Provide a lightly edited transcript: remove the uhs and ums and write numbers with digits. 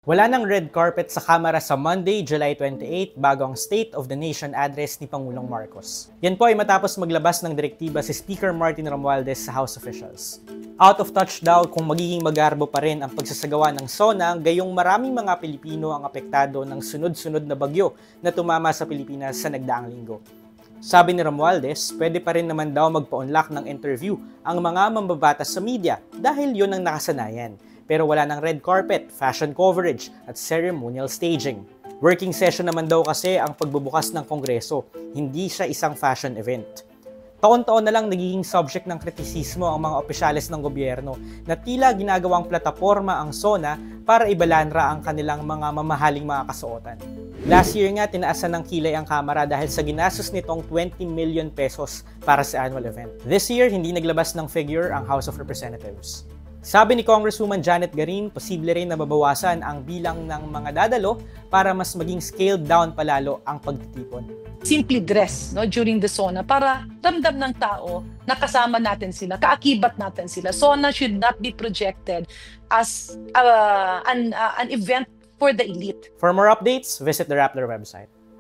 Wala ng red carpet sa Kamara sa Monday, July 28 bago ang State of the Nation address ni Pangulong Marcos. Yan po ay matapos maglabas ng direktiba si Speaker Martin Romualdez sa House officials. Out of touch daw kung magiging magarbo pa rin ang pagsasagawa ng SONA gayong maraming mga Pilipino ang apektado ng sunod-sunod na bagyo na tumama sa Pilipinas sa nagdaang linggo. Sabi ni Romualdez, pwede pa rin naman daw magpa-unlock ng interview ang mga mambabatas sa media dahil yun ang nakasanayan. Pero wala ng red carpet, fashion coverage at ceremonial staging. Working session naman daw kasi ang pagbubukas ng Kongreso, hindi siya isang fashion event. Taon-taon na lang nagiging subject ng kritisismo ang mga opisyales ng gobyerno na tila ginagawang plataporma ang SONA para ibalanra ang kanilang mga mamahaling mga kasuotan. Last year nga, tinaasan ng kilay ang Kamara dahil sa ginastos nitong 20 million pesos para sa annual event. This year, hindi naglabas ng figure ang House of Representatives. Sabi ni Congresswoman Janet Garin, posible rin na mabawasan ang bilang ng mga dadalo para mas maging scaled down palalo ang pagtitipon. Simply dress during the SONA para ramdam ng tao na kasama natin sila, kaakibat natin sila. SONA should not be projected as an event for the elite. For more updates, visit the Rappler website.